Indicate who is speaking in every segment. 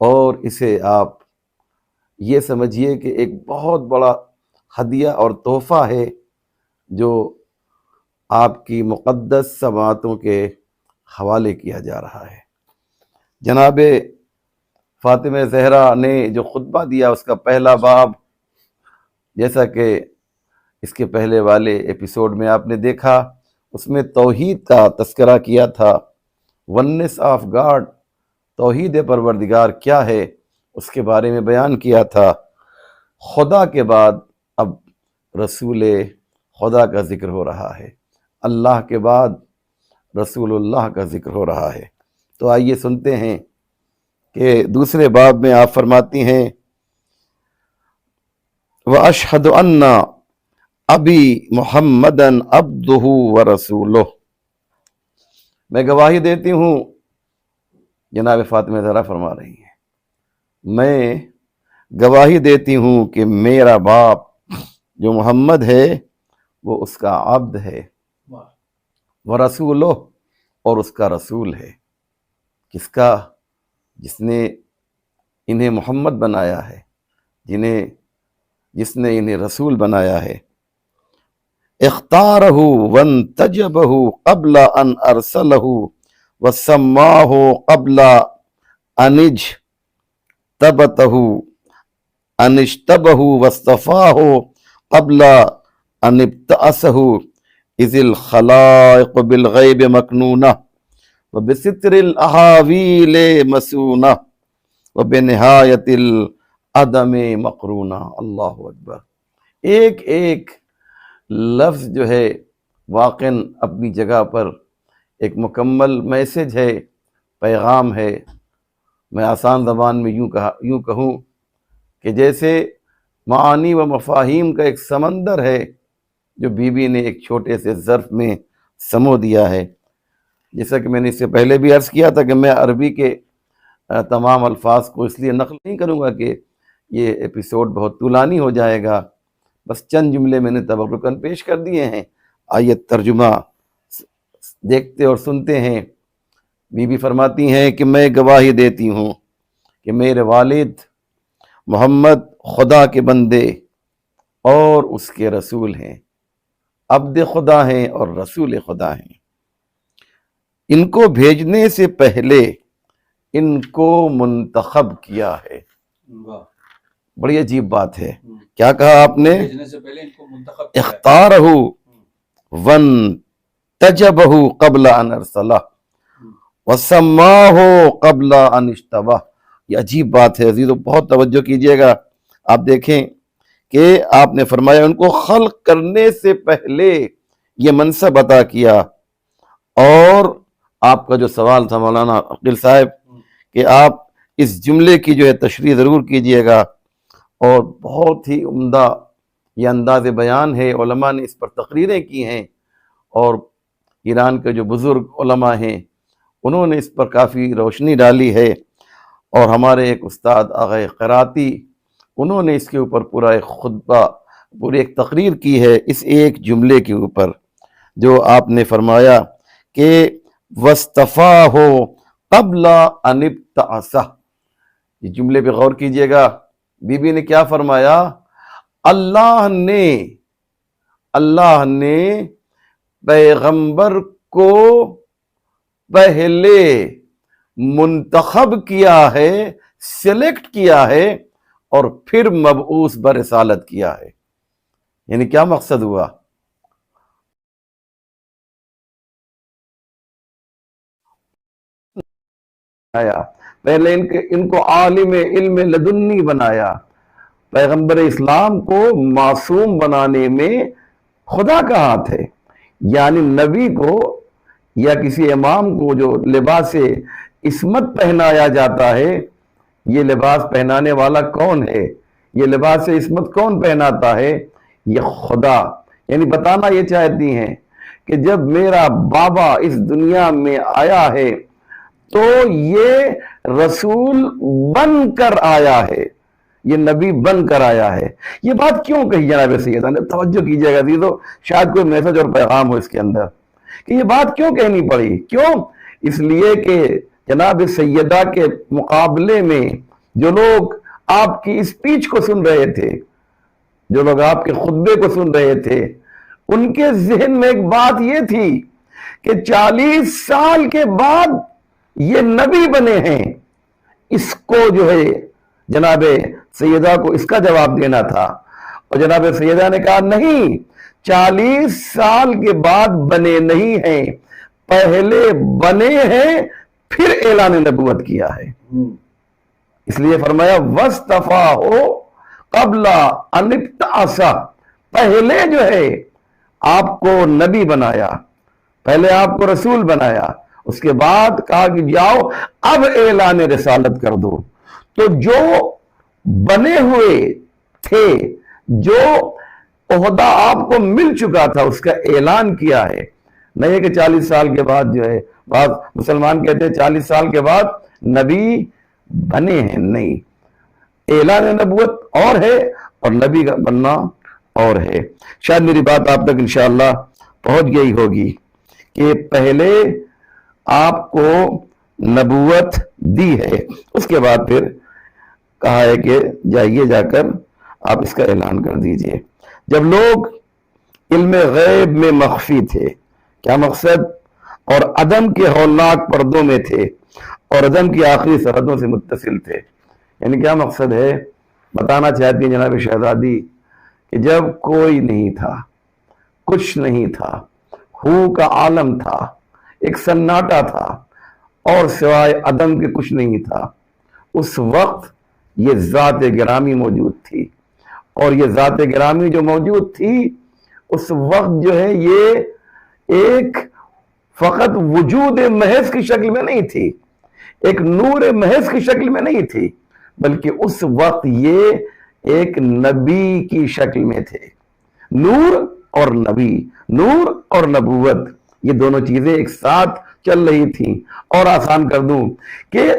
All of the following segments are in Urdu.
Speaker 1: اور اسے آپ یہ سمجھیے کہ ایک بہت بڑا ہدیہ اور تحفہ ہے جو آپ کی مقدس سماعتوں کے حوالے کیا جا رہا ہے۔ جناب فاطمہ زہرا نے جو خطبہ دیا اس کا پہلا باب، جیسا کہ اس کے پہلے والے ایپیسوڈ میں آپ نے دیکھا، اس میں توحید کا تذکرہ کیا تھا، ونس آف گاڈ، توحید پروردگار کیا ہے اس کے بارے میں بیان کیا تھا۔ خدا کے بعد اب رسول خدا کا ذکر ہو رہا ہے، اللہ کے بعد رسول اللہ کا ذکر ہو رہا ہے۔ تو آئیے سنتے ہیں کہ دوسرے باب میں آپ فرماتی ہیں وَأَشْهَدُ أَنَّ أَبِي مُحَمَّدًا عَبْدُهُ وَرَسُولُهُ، میں گواہی دیتی ہوں، جناب فاطمہ زہرا فرما رہی ہیں، میں گواہی دیتی ہوں کہ میرا باپ جو محمد ہے وہ اس کا عبد ہے، ورسولہ، اور اس کا رسول ہے۔ کس کا؟ جس نے انہیں محمد بنایا ہے، جس نے انہیں رسول بنایا ہے۔ اختارہ وانتجبہ قبل ان ارسلہ وسماہ قبل ان اجتبتہ واصطفاہ قبل ان ابتعثہ اذ الخلائق بالغیب مکنونہ وبستر الاحاویل مسونہ وبنہایت العدم مقرونہ۔ اللہ اکبر۔ ایک ایک لفظ جو ہے واقعاً اپنی جگہ پر ایک مکمل میسج ہے، پیغام ہے۔ میں آسان زبان میں یوں کہوں کہ جیسے معانی و مفاہیم کا ایک سمندر ہے جو بیوی نے ایک چھوٹے سے ظرف میں سمو دیا ہے۔ جیسا کہ میں نے اس سے پہلے بھی عرض کیا تھا کہ میں عربی کے تمام الفاظ کو اس لیے نقل نہیں کروں گا کہ یہ ایپیسوڈ بہت طولانی ہو جائے گا، بس چند جملے میں نے تبرکاً پیش کر دیے ہیں۔ آیت ترجمہ دیکھتے اور سنتے ہیں۔ بی بی فرماتی ہیں کہ میں گواہی دیتی ہوں کہ میرے والد محمد خدا کے بندے اور اس کے رسول ہیں، عبد خدا ہیں اور رسول خدا ہیں۔ ان کو بھیجنے سے پہلے ان کو منتخب کیا ہے۔ بڑی عجیب بات ہے، کیا کہا آپ نے؟ اختارہ وانتجبہ قبل ان ارسلہ وسماہ قبل ان اجتبہ۔ یہ عجیب بات ہے عزیزو، بہت توجہ کیجئے گا۔ آپ دیکھیں کہ آپ نے فرمایا ان کو خلق کرنے سے پہلے یہ منصب عطا کیا۔ اور آپ کا جو سوال تھا مولانا عقیل صاحب کہ آپ اس جملے کی جو ہے تشریح ضرور کیجئے گا، اور بہت ہی عمدہ یہ انداز بیان ہے، علماء نے اس پر تقریریں کی ہیں، اور ایران کے جو بزرگ علماء ہیں انہوں نے اس پر کافی روشنی ڈالی ہے، اور ہمارے ایک استاد آغا قراتی انہوں نے اس کے اوپر پورا ایک خطبہ، پوری ایک تقریر کی ہے اس ایک جملے کے اوپر جو آپ نے فرمایا کہ وَاسْتَفَاهُ قَبْلَ أَنِ ابْتَعَثَهُ۔ یہ جملے پہ غور کیجئے گا، بی بی نے کیا فرمایا؟ اللہ نے پیغمبر کو پہلے منتخب کیا ہے، سلیکٹ کیا ہے، اور پھر مبعوث برسالت کیا ہے۔ یعنی کیا مقصد ہوا؟ پہلے ان کو عالم علم لدنی بنایا۔ پیغمبر اسلام کو معصوم بنانے میں خدا کا ہاتھ ہے۔ یعنی نبی کو یا کسی امام کو جو لباس عصمت پہنایا جاتا ہے، یہ لباس پہنانے والا کون ہے؟ یہ لباس عصمت کون پہناتا ہے؟ یہ خدا۔ یعنی بتانا یہ چاہتی ہیں کہ جب میرا بابا اس دنیا میں آیا ہے تو یہ رسول بن کر آیا ہے، یہ نبی بن کر آیا ہے۔ یہ بات کیوں کہی جناب سیدہ نے؟ توجہ کیجئے گا عزیزو، شاید کوئی میسج اور پیغام ہو اس کے اندر کہ یہ بات کیوں کہنی پڑی؟ کیوں؟ اس لیے کہ جناب سیدہ کے مقابلے میں جو لوگ آپ کی اسپیچ کو سن رہے تھے، جو لوگ آپ کے خطبے کو سن رہے تھے، ان کے ذہن میں ایک بات یہ تھی کہ 40 سال کے بعد یہ نبی بنے ہیں، اس کو جو ہے جناب سیدہ کو اس کا جواب دینا تھا، اور جناب سیدہ نے کہا نہیں، 40 سال کے بعد بنے نہیں ہیں، پہلے بنے ہیں پھر اعلان نبوت کیا ہے۔ اس لیے فرمایا وَاسْتَفَاهُ قَبْلَ أَنِ ابْتَعَثَ، پہلے جو ہے آپ کو نبی بنایا، پہلے آپ کو رسول بنایا، اس کے بعد کہا کہ جاؤ اب اعلان رسالت کر دو۔ تو جو بنے ہوئے تھے، جو عہدہ آپ کو مل چکا تھا، اس کا اعلان کیا ہے، نہیں کہ 40 سال کے بعد جو ہے، بعض مسلمان کہتے ہیں 40 سال کے بعد نبی بنے ہیں، نہیں، اعلان نبوت اور ہے اور نبی کا بننا اور ہے۔ شاید میری بات آپ تک انشاءاللہ پہنچ گئی ہوگی کہ پہلے آپ کو نبوت دی ہے، اس کے بعد پھر کہا ہے کہ جائیے جا کر آپ اس کا اعلان کر دیجئے۔ جب لوگ علم غیب میں مخفی تھے، کیا مقصد، اور عدم کے ہولناک پردوں میں تھے، اور عدم کی آخری سرحدوں سے متصل تھے، یعنی کیا مقصد ہے، بتانا چاہتی ہیں جناب شہزادی کہ جب کوئی نہیں تھا، کچھ نہیں تھا، ہو کا عالم تھا، ایک سناٹا تھا، اور سوائے عدم کے کچھ نہیں تھا، اس وقت یہ ذات گرامی موجود تھی، اور یہ ذات گرامی جو موجود تھی اس وقت جو ہے یہ ایک فقط وجود محض کی شکل میں نہیں تھی، ایک نور محض کی شکل میں نہیں تھی، بلکہ اس وقت یہ ایک نبی کی شکل میں تھے۔ نور اور نبی، نور اور نبوت، یہ دونوں چیزیں ایک ساتھ چل رہی تھیں۔ اور آسان کر دوں کہ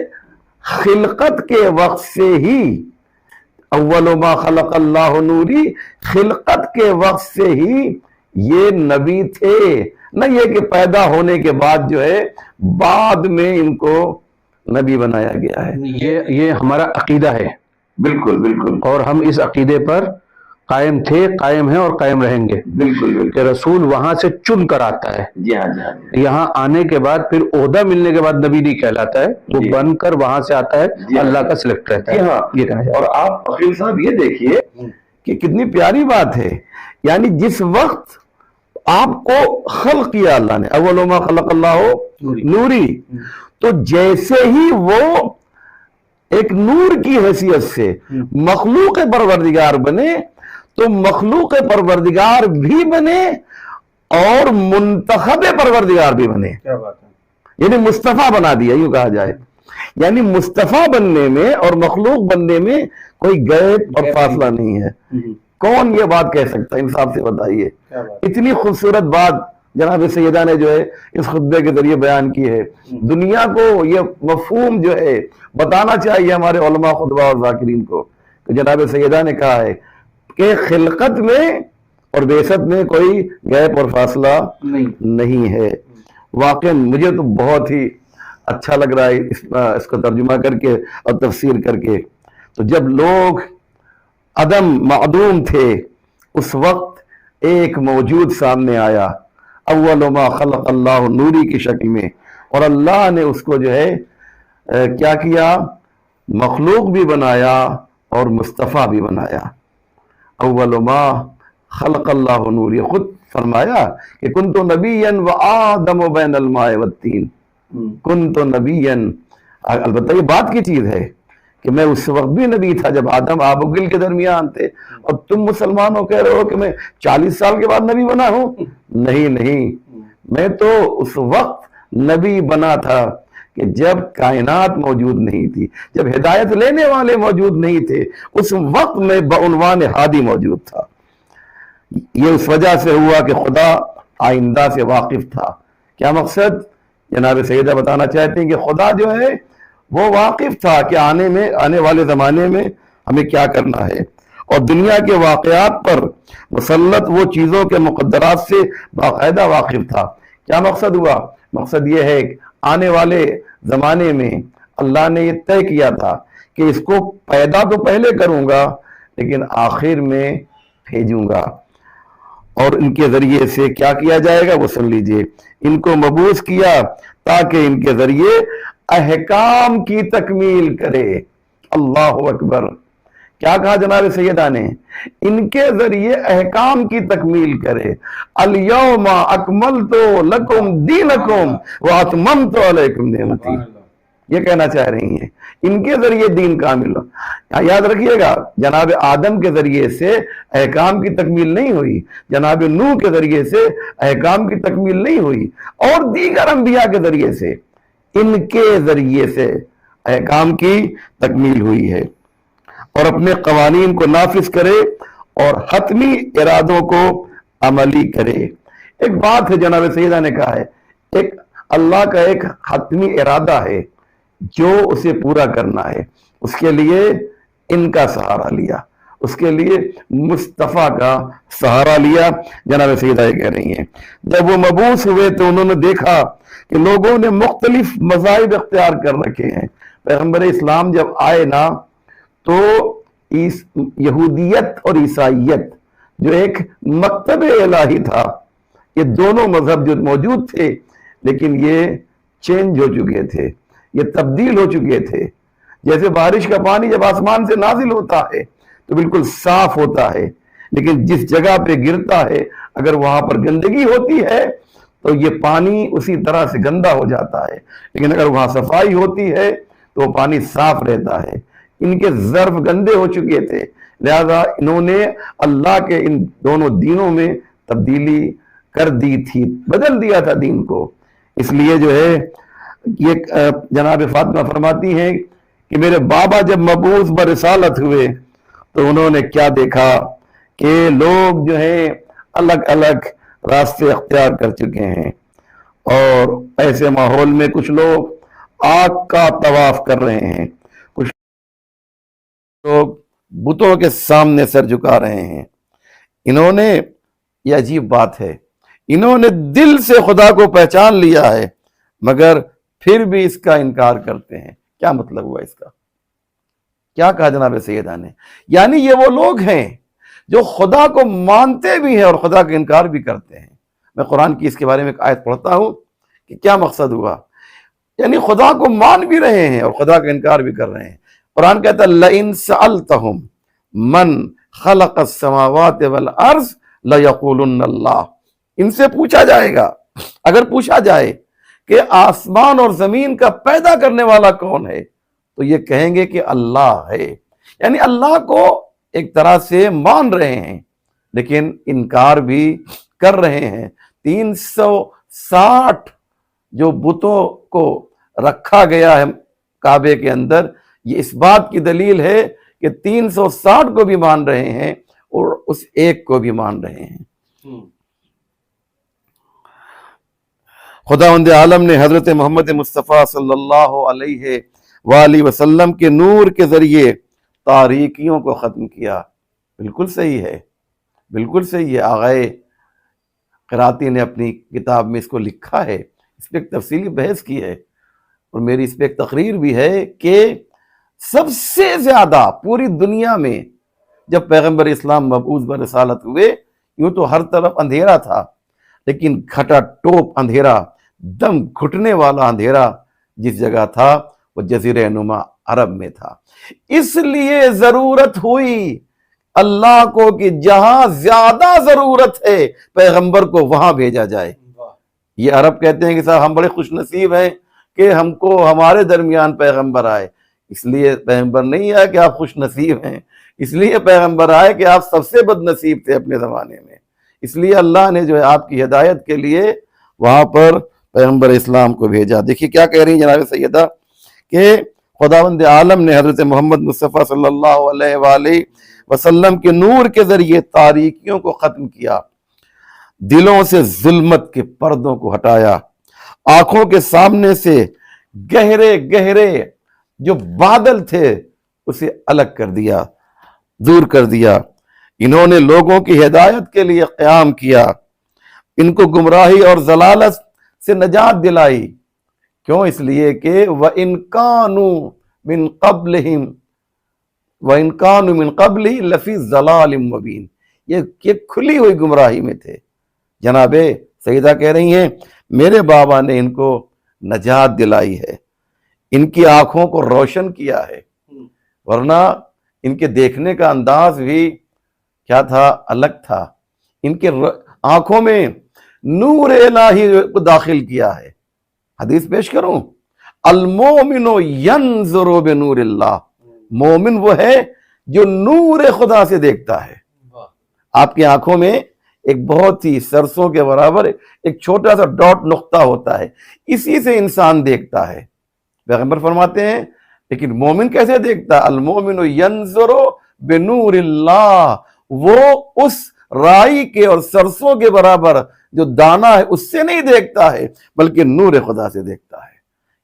Speaker 1: خلقت کے وقت سے ہی، اول ما خلق اللہ نوری، خلقت کے وقت سے ہی یہ نبی تھے، نہ یہ کہ پیدا ہونے کے بعد جو ہے بعد میں ان کو نبی بنایا گیا ہے۔
Speaker 2: یہ ہمارا عقیدہ ہے،
Speaker 1: بالکل بالکل،
Speaker 2: اور ہم اس عقیدے پر قائم تھے، قائم ہیں اور قائم رہیں گے
Speaker 1: بالکل بالکل،
Speaker 2: کہ رسول وہاں سے چن کر آتا ہے،
Speaker 1: جی ہاں جی ہاں جی،
Speaker 2: یہاں آنے کے بعد پھر عہدہ ملنے کے بعد نبی نہیں کہلاتا ہے، وہ بن کر وہاں سے آتا ہے، اللہ کا سلیکٹ رہتا ہے۔
Speaker 1: جی ہاں،
Speaker 2: یہ کہنا چاہتا
Speaker 1: اور آپ فقیر صاحب یہ دیکھیے کہ کتنی پیاری بات ہے، یعنی جس وقت آپ کو خلق کیا اللہ نے، اول ما خلق اللہ نوری، تو جیسے ہی وہ ایک نور کی حیثیت سے مخلوق پروردگار بنے، تو مخلوق پروردگار بھی بنے اور منتخب پروردگار بھی بنے، یعنی مصطفیٰ بنا دیا، یوں کہا جائے۔ یعنی مصطفیٰ بننے میں اور مخلوق بننے میں کوئی گیپ اور فاصلہ نہیں ہے۔ کون یہ بات کہہ سکتا ہے، انصاف سے بتائیے۔ اتنی خوبصورت بات جناب سیدہ نے جو ہے اس خطبے کے ذریعے بیان کی ہے، دنیا کو یہ مفہوم جو ہے بتانا چاہیے ہمارے علماء خطبہ اور ذاکرین کو، کہ جناب سیدہ نے کہا ہے کہ خلقت میں اور بعثت میں کوئی گیپ اور فاصلہ نہیں ہے۔ واقعا مجھے تو بہت ہی اچھا لگ رہا ہے اس کو ترجمہ کر کے اور تفسیر کر کے۔ تو جب لوگ عدم معدوم تھے، اس وقت ایک موجود سامنے آیا، اول ما خلق اللہ نوری کی شکل میں، اور اللہ نے اس کو جو ہے کیا کیا، مخلوق بھی بنایا اور مصطفیٰ بھی بنایا۔ اول ما خلق اللہ نوری، خود فرمایا کہ کنت نبیا وآدم بین الماء والطین، کنت نبیا، البتہ یہ بات کی چیز ہے کہ میں اس وقت بھی نبی تھا جب آدم آب و گل کے درمیان تھے، اور تم مسلمانوں کہہ رہے ہو کہ میں 40 سال کے بعد نبی بنا ہوں۔ نہیں، میں تو اس وقت نبی بنا تھا کہ جب کائنات موجود نہیں تھی، جب ہدایت لینے والے موجود نہیں تھے، اس وقت میں بعنوان ہادی موجود تھا۔ یہ اس وجہ سے ہوا کہ خدا آئندہ سے واقف تھا۔ کیا مقصد؟ جناب سیدہ بتانا چاہتے ہیں کہ خدا جو ہے وہ واقف تھا کہ آنے والے زمانے میں ہمیں کیا کرنا ہے، اور دنیا کے واقعات پر مسلط وہ چیزوں کے مقدرات سے باقاعدہ واقف تھا۔ کیا مقصد ہوا؟ مقصد یہ ہے کہ آنے والے زمانے میں اللہ نے یہ طے کیا تھا کہ اس کو پیدا تو پہلے کروں گا لیکن آخر میں بھیجوں گا. اور ان کے ذریعے سے کیا کیا جائے گا وہ سن لیجئے. ان کو مبعوث کیا تاکہ ان کے ذریعے احکام کی تکمیل کرے. اللہ اکبر. کیا کہا جناب سیدہ نے؟ ان کے ذریعے احکام کی تکمیل کرے. الیوم اکملت لکم دینکم واتممت علیکم نعمتی. یہ کہنا چاہ رہی ہیں ان کے ذریعے دین کامل ہو. یاد رکھیے گا جناب آدم کے ذریعے سے احکام کی تکمیل نہیں ہوئی, جناب نوح کے ذریعے سے احکام کی تکمیل نہیں ہوئی, اور دیگر انبیاء کے ذریعے سے, ان کے ذریعے سے احکام کی تکمیل ہوئی ہے. اور اپنے قوانین کو نافذ کرے اور حتمی ارادوں کو عملی کرے. ایک بات ہے جناب سیدہ نے کہا ہے, ایک اللہ کا ایک حتمی ارادہ ہے جو اسے پورا کرنا ہے. اس کے لیے ان کا سہارا لیا, اس کے لیے مصطفیٰ کا سہارا لیا. جناب سیدہ یہ کہہ رہی ہیں جب وہ مبعوث ہوئے تو انہوں نے دیکھا کہ لوگوں نے مختلف مذاہب اختیار کر رکھے ہیں. پیغمبر اسلام جب آئے نا تو یہودیت اور عیسائیت جو ایک مکتب الہی تھا, یہ دونوں مذہب جو موجود تھے لیکن یہ چینج ہو چکے تھے, یہ تبدیل ہو چکے تھے. جیسے بارش کا پانی جب آسمان سے نازل ہوتا ہے تو بالکل صاف ہوتا ہے, لیکن جس جگہ پہ گرتا ہے اگر وہاں پر گندگی ہوتی ہے تو یہ پانی اسی طرح سے گندا ہو جاتا ہے, لیکن اگر وہاں صفائی ہوتی ہے تو وہ پانی صاف رہتا ہے. ان کے ظرف گندے ہو چکے تھے, لہذا انہوں نے اللہ کے ان دونوں دینوں میں تبدیلی کر دی تھی, بدل دیا تھا دین کو. اس لیے جو ہے یہ جناب فاطمہ فرماتی ہیں کہ میرے بابا جب مبعوث برسالت ہوئے تو انہوں نے کیا دیکھا کہ لوگ جو ہیں الگ الگ راستے اختیار کر چکے ہیں, اور ایسے ماحول میں کچھ لوگ آگ کا طواف کر رہے ہیں, کچھ لوگ بتوں کے سامنے سر جھکا رہے ہیں. انہوں نے, یہ عجیب بات ہے, انہوں نے دل سے خدا کو پہچان لیا ہے مگر پھر بھی اس کا انکار کرتے ہیں. کیا مطلب ہوا اس کا؟ کیا کہا جناب سیدہ نے؟ یعنی یہ وہ لوگ ہیں جو خدا کو مانتے بھی ہیں اور خدا کا انکار بھی کرتے ہیں. میں قرآن کی اس کے بارے میں ایک آیت پڑھتا ہوں کہ کیا مقصد ہوا. یعنی خدا کو مان بھی رہے ہیں اور خدا کا انکار بھی کر رہے ہیں. قرآن کہتا ہے لَإِن سَأَلْتَهُمْ مَنْ خَلَقَ السَّمَاوَاتِ وَالْأَرْضِ لَيَقُولُنَّ اللَّهُ. ان سے پوچھا جائے گا, اگر پوچھا جائے کہ آسمان اور زمین کا پیدا کرنے والا کون ہے تو یہ کہیں گے کہ اللہ ہے. یعنی اللہ کو ایک طرح سے مان رہے ہیں لیکن انکار بھی کر رہے ہیں. 360 جو بتوں کو رکھا گیا ہے کعبے کے اندر, یہ اس بات کی دلیل ہے کہ 360 کو بھی مان رہے ہیں اور اس ایک کو بھی مان رہے ہیں. خداوند عالم نے حضرت محمد مصطفیٰ صلی اللہ علیہ وآلہ وسلم کے نور کے ذریعے تاریکیوں کو ختم کیا. بالکل صحیح ہے, بالکل صحیح ہے. آغائے قراتی نے اپنی کتاب میں اس کو لکھا ہے, اس پہ ایک تفصیلی بحث کی ہے, اور میری اس پہ ایک تقریر بھی ہے کہ سب سے زیادہ پوری دنیا میں جب پیغمبر اسلام مبعوث برسالت ہوئے, یوں تو ہر طرف اندھیرا تھا لیکن گھٹا ٹوپ اندھیرا, دم گھٹنے والا اندھیرا جس جگہ تھا وہ جزیرہ نما عرب میں تھا. اس لیے ضرورت ہوئی اللہ کو کہ جہاں زیادہ ضرورت ہے پیغمبر کو وہاں بھیجا جائے. یہ عرب کہتے ہیں کہ صاحب ہم بڑے خوش نصیب ہیں کہ ہم کو ہمارے درمیان پیغمبر آئے. اس لیے پیغمبر نہیں آیا کہ آپ خوش نصیب ہیں, اس لیے پیغمبر آئے کہ آپ سب سے بد نصیب تھے اپنے زمانے میں. اس لیے اللہ نے جو ہے آپ کی ہدایت کے لیے وہاں پر پیغمبر اسلام کو بھیجا. دیکھیے کیا کہہ رہی ہیں جناب سیدہ کہ خداوند عالم نے حضرت محمد مصطفیٰ صلی اللہ علیہ وآلہ وسلم کے نور کے ذریعے تاریکیوں کو ختم کیا, دلوں سے ظلمت کے پردوں کو ہٹایا, آنکھوں کے سامنے سے گہرے گہرے جو بادل تھے اسے الگ کر دیا, دور کر دیا. انہوں نے لوگوں کی ہدایت کے لیے قیام کیا, ان کو گمراہی اور ضلالت سے نجات دلائی. کیوں؟ اس لیے کہ وَإِن كَانُوا مِن قَبْلِهِمْ وَإِنْ كَانُوا مِنْ قَبْلِ لَفِي ضَلَالٍ مُبِينٍ، یہ کھلی ہوئی گمراہی میں تھے۔ جناب سیدہ کہہ رہی ہیں میرے بابا نے ان کو نجات دلائی ہے، ان کی آنکھوں کو روشن کیا ہے، ورنہ ان کے دیکھنے کا انداز بھی کیا تھا؟ الگ تھا۔ ان کے آنکھوں میں نور الہی کو داخل کیا ہے۔ حدیث پیش کروں، المومن ینظر بنور اللہ، مومن وہ ہے جو نور خدا سے دیکھتا ہے۔ آپ کی آنکھوں میں ایک بہت ہی سرسوں کے برابر ایک چھوٹا سا ڈاٹ نقطہ ہوتا ہے، اسی سے انسان دیکھتا ہے۔ پیغمبر فرماتے ہیں لیکن مومن کیسے دیکھتا ہے؟ المومن ینظر بنور اللہ، وہ اس رائی کے اور سرسوں کے برابر جو دانا ہے اس سے نہیں دیکھتا ہے بلکہ نور خدا سے دیکھتا ہے۔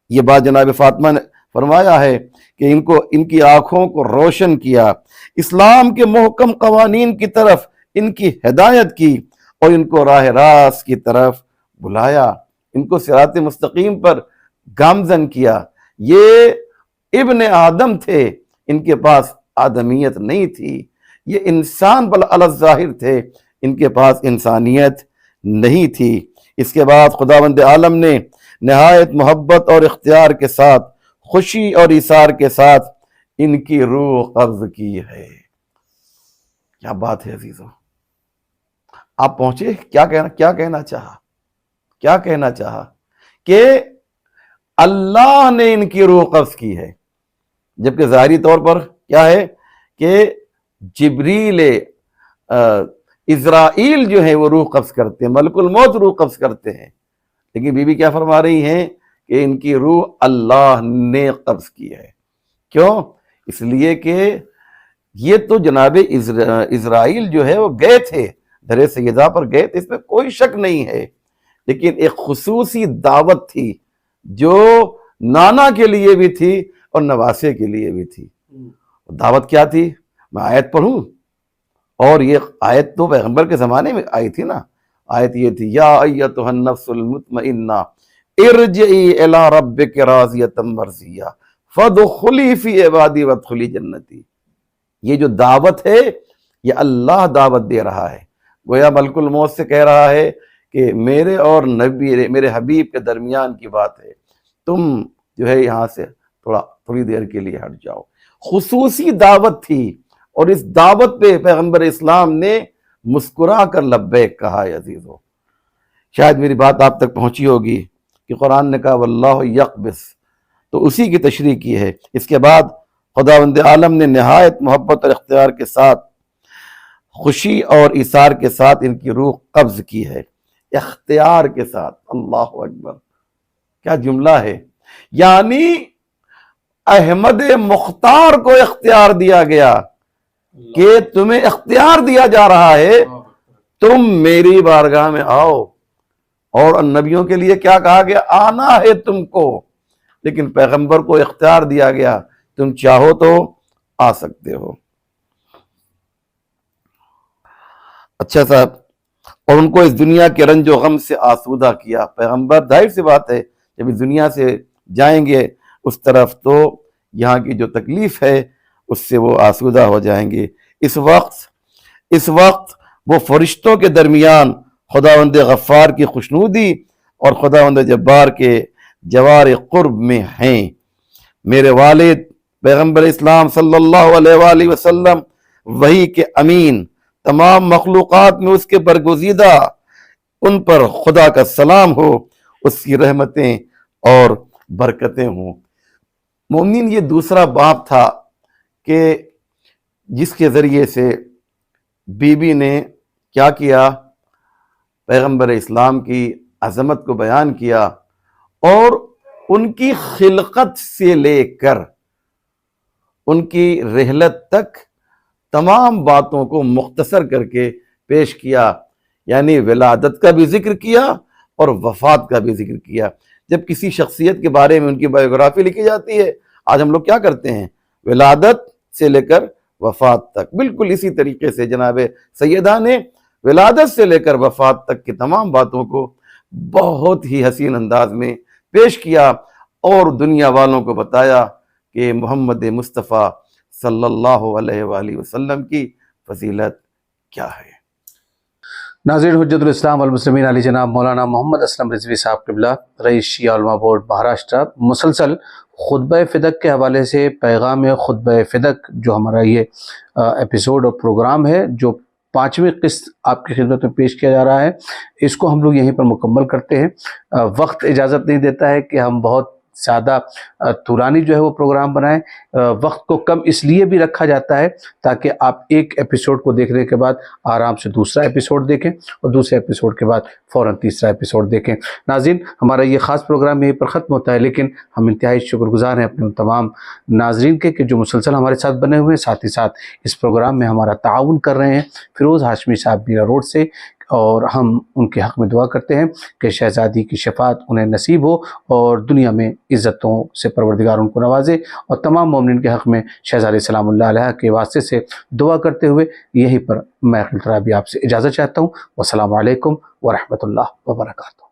Speaker 1: یہ بات جناب فاطمہ نے فرمایا ہے کہ ان کی آنکھوں کو روشن کیا، اسلام کے محکم قوانین کی طرف ان کی ہدایت کی اور ان کو راہ راست کی طرف بلایا، ان کو صراط مستقیم پر گامزن کیا۔ یہ ابن آدم تھے، ان کے پاس آدمیت نہیں تھی، یہ انسان بل علی الظاہر تھے، ان کے پاس انسانیت نہیں تھی۔ اس کے بعد خداوند عالم نے نہایت محبت اور اختیار کے ساتھ، خوشی اور ایثار کے ساتھ ان کی روح قبض کی ہے۔ کیا بات ہے عزیزو، آپ پہنچے؟ کیا کہنا چاہا کہ اللہ نے ان کی روح قبض کی ہے، جبکہ ظاہری طور پر کیا ہے کہ جبریل اسرائیل جو ہے وہ روح قبض کرتے ہیں، ملک الموت روح قبض کرتے ہیں، لیکن بی بی کیا فرما رہی ہیں کہ ان کی روح اللہ نے قبض کی ہے۔ کیوں؟ اس لیے کہ یہ تو جناب اسرائیل جو ہے وہ گئے تھے، در سیدہ پر گئے تھے، اس میں کوئی شک نہیں ہے، لیکن ایک خصوصی دعوت تھی جو نانا کے لیے بھی تھی اور نواسے کے لیے بھی تھی۔ دعوت کیا تھی؟ میں آیت پڑھوں، اور یہ آیت تو پیغمبر کے زمانے میں آئی تھی نا۔ آیت یہ تھی، یا ایتھا النفس المطمئنہ ارجعی الی ربک راضیۃ مرضیہ فادخلی فی عبادی وادخلی جنتی۔ یہ جو دعوت ہے یہ اللہ دعوت دے رہا ہے، گویا ملک الموت سے کہہ رہا ہے کہ میرے اور نبی، میرے حبیب کے درمیان کی بات ہے، تم جو ہے یہاں سے تھوڑی دیر کے لیے ہٹ جاؤ۔ خصوصی دعوت تھی، اور اس دعوت پہ پیغمبر اسلام نے مسکرا کر لبیک کہا ہے۔ عزیزو، شاید میری بات آپ تک پہنچی ہوگی کہ قرآن نے کہا واللہ یقبض، تو اسی کی تشریح کی ہے۔ اس کے بعد خداوند عالم نے نہایت محبت اور اختیار کے ساتھ، خوشی اور ایثار کے ساتھ ان کی روح قبض کی ہے، اختیار کے ساتھ۔ اللہ اکبر، کیا جملہ ہے! یعنی احمد مختار کو اختیار دیا گیا کہ تمہیں اختیار دیا جا رہا ہے، تم میری بارگاہ میں آؤ۔ اور نبیوں کے لیے کیا کہا گیا؟ آنا ہے تم کو، لیکن پیغمبر کو اختیار دیا گیا، تم چاہو تو آ سکتے ہو۔ اچھا صاحب، اور ان کو اس دنیا کے رنج و غم سے آسودہ کیا۔ پیغمبر ظاہر سی بات ہے جب اس دنیا سے جائیں گے اس طرف تو یہاں کی جو تکلیف ہے اس سے وہ آسودہ ہو جائیں گے۔ اس وقت وہ فرشتوں کے درمیان خداوند غفار کی خوشنودی اور خداوند جبار کے جوار قرب میں ہیں۔ میرے والد پیغمبر اسلام صلی اللہ علیہ وآلہ وسلم وحی کے امین، تمام مخلوقات میں اس کے برگزیدہ، ان پر خدا کا سلام ہو، اس کی رحمتیں اور برکتیں ہوں۔ مومنین، یہ دوسرا باب تھا کہ جس کے ذریعے سے بی بی نے کیا کیا؟ پیغمبر اسلام کی عظمت کو بیان کیا، اور ان کی خلقت سے لے کر ان کی رحلت تک تمام باتوں کو مختصر کر کے پیش کیا، یعنی ولادت کا بھی ذکر کیا اور وفات کا بھی ذکر کیا۔ جب کسی شخصیت کے بارے میں ان کی بایوگرافی لکھی جاتی ہے، آج ہم لوگ کیا کرتے ہیں؟ ولادت سے لے کر وفات تک، بالکل اسی طریقے سے جناب سیدہ نے ولادت سے لے کر وفات تک کی تمام باتوں کو بہت ہی حسین انداز میں پیش کیا، اور دنیا والوں کو بتایا کہ محمد مصطفیٰ صلی اللہ علیہ وآلہ وسلم کی فضیلت کیا ہے۔
Speaker 2: ناظرین، حجت الاسلام والمسلمین علی جناب مولانا محمد اسلم رضوی صاحب قبلہ، رئیس شیعہ علماء بورڈ مہاراشٹر، مسلسل خطبہ فدق کے حوالے سے پیغام خطبہ فدق جو ہمارا یہ ایپیسوڈ اور پروگرام ہے، جو 5ویں قسط آپ کی خدمت میں پیش کیا جا رہا ہے، اس کو ہم لوگ یہیں پر مکمل کرتے ہیں۔ وقت اجازت نہیں دیتا ہے کہ ہم بہت زیادہ طولانی جو ہے وہ پروگرام بنائیں۔ وقت کو کم اس لیے بھی رکھا جاتا ہے تاکہ آپ ایک ایپیسوڈ کو دیکھنے کے بعد آرام سے دوسرا ایپیسوڈ دیکھیں اور دوسرے ایپیسوڈ کے بعد فوراً تیسرا ایپیسوڈ دیکھیں۔ ناظرین، ہمارا یہ خاص پروگرام یہیں پر ختم ہوتا ہے، لیکن ہم انتہائی شکر گزار ہیں اپنے ان تمام ناظرین کے کہ جو مسلسل ہمارے ساتھ بنے ہوئے ہیں، ساتھ ہی ساتھ اس پروگرام میں ہمارا تعاون کر رہے ہیں۔ فیروز ہاشمی صاحب میرا روڈ سے، اور ہم ان کے حق میں دعا کرتے ہیں کہ شہزادی کی شفاعت انہیں نصیب ہو اور دنیا میں عزتوں سے پروردگار ان کو نوازے، اور تمام مومنین کے حق میں شہزادی سلام اللہ علیہ کے واسطے سے دعا کرتے ہوئے یہیں پر میں بھی آپ سے اجازت چاہتا ہوں۔ والسلام علیکم ورحمۃ اللہ وبرکاتہ۔